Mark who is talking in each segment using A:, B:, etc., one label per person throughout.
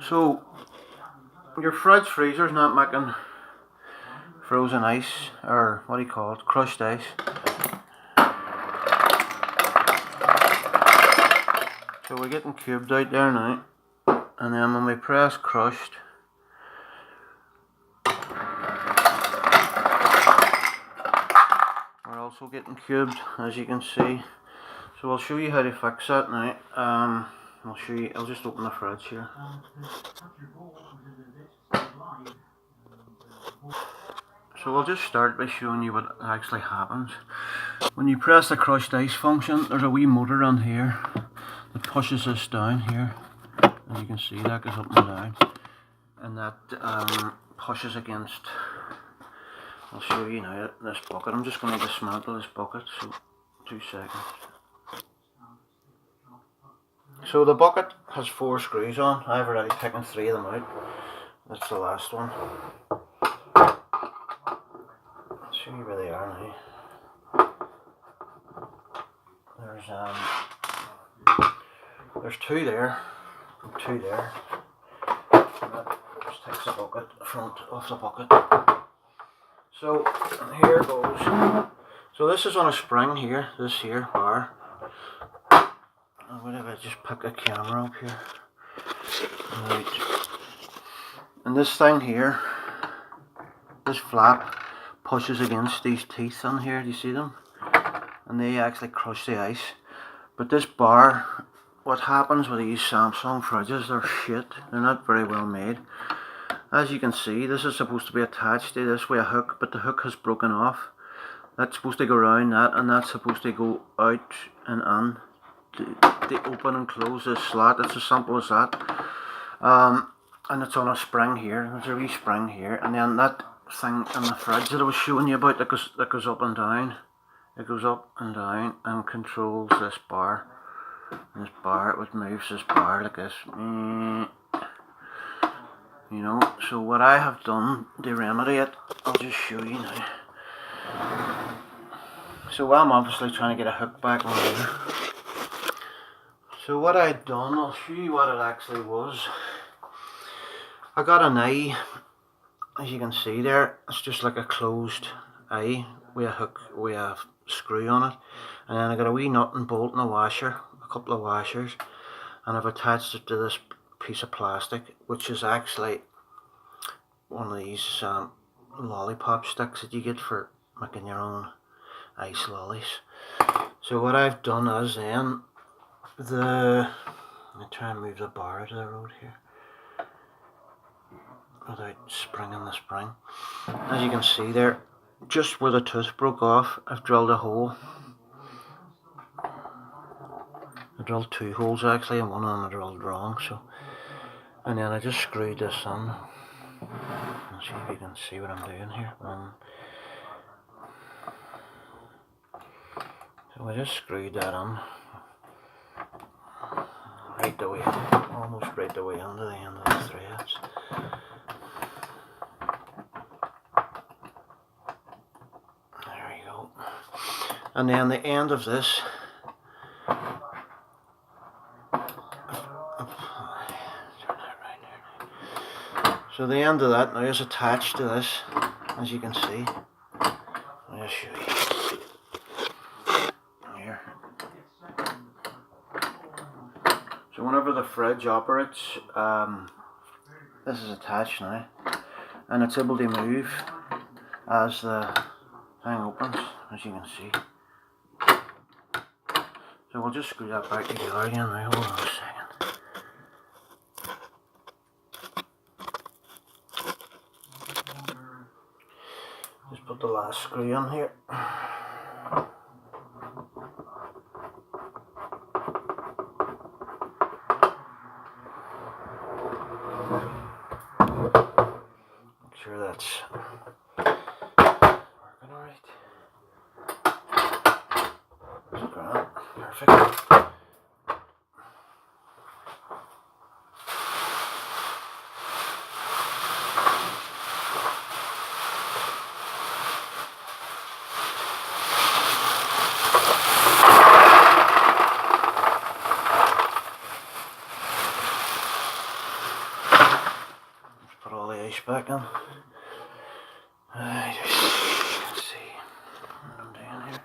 A: So your fridge freezer's not making frozen ice, or what do you call it, crushed ice. So we're getting cubed out there now, and then when we press crushed, we're also getting cubed, as you can see. So I'll show you how to fix that now. I'll show you. I'll just open the fridge here. So I'll just start by showing you what actually happens. When you press the crushed ice function, there's a wee motor on here that pushes this down here. As you can see, that goes up and down, and that pushes against. I'll show you now this bucket. I'm just going to dismantle this bucket. So 2 seconds. So the bucket has 4 screws on. I've already taken 3 of them out. That's the last one. I'll show you where they are now. There's 2 there, and 2 there. And that just takes the bucket, front off the bucket. So here goes. So this is on a spring here, this here bar. What if I just pick a camera up here? Right. And this thing here, this flap, pushes against these teeth on here. Do you see them? And they actually crush the ice. But this bar, what happens with these Samsung fridges, they're shit. They're not very well made. As you can see, this is supposed to be attached to this with a hook, but the hook has broken off. That's supposed to go around that, and that's supposed to go out and in. They open and close this slot. It's as simple as that. And it's on a spring here. There's a wee spring here, and then that thing in the fridge that I was showing you about that goes up and down. It goes up and down and controls this bar. And this bar, it moves this bar like this. You know. So what I have done to remedy it, I'll just show you now. So I'm obviously trying to get a hook back on here. So what I'd done, I'll show you what it actually was. I got an eye, as you can see there, it's just like a closed eye with a hook, with a screw on it. And then I got a wee nut and bolt and a washer, a couple of washers, and I've attached it to this piece of plastic, which is actually one of these lollipop sticks that you get for making your own ice lollies. So what I've done is then, let me try and move the bar out of the road here without springing the spring. As you can see there, just where the tooth broke off, I've drilled a hole. I drilled 2 holes actually, and one of them I drilled wrong. So, and then I just screwed this in. Let's see if you can see what I'm doing here. So I just screwed that in. Right the way, almost right the way under the end of the threads. There we go. And then the end of this, so the end of that now is attached to this, as you can see. I'll just show you. Here. So whenever the fridge operates, this is attached now, and it's able to move as the thing opens, as you can see. So we'll just screw that back together again now. Hold on a second. Just put the last screw in here. Make sure that's working alright. That's grand. Perfect. ice back in. Right, let's see what I'm doing here.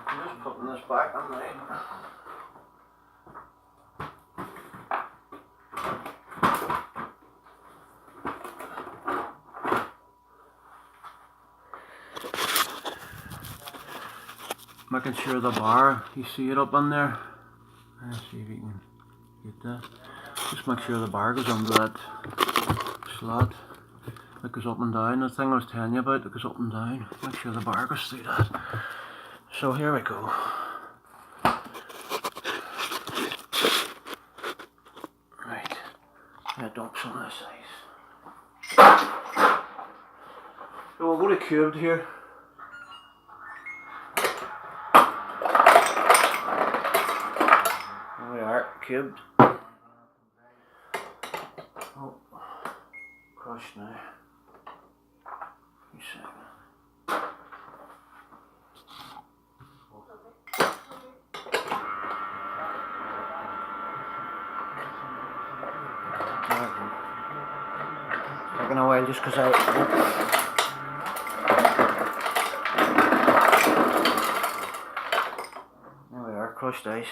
A: I'm just putting this back on right. Making sure the bar, you see it up in there. Let's see if you can get that. Just make sure the bar goes under that slot. It goes up and down. The thing I was telling you about, it goes up and down. Make sure the bar goes through that. So here we go. Right. Yeah, dump some of this ice. So we'll go to cubed here. There we are, cubed. Oh, crushed now. Wait a second. Taking a while just because there we are, crushed ice.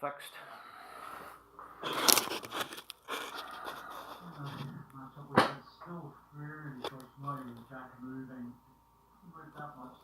A: Fixed.
B: Still very close, not even trying to move in about that much.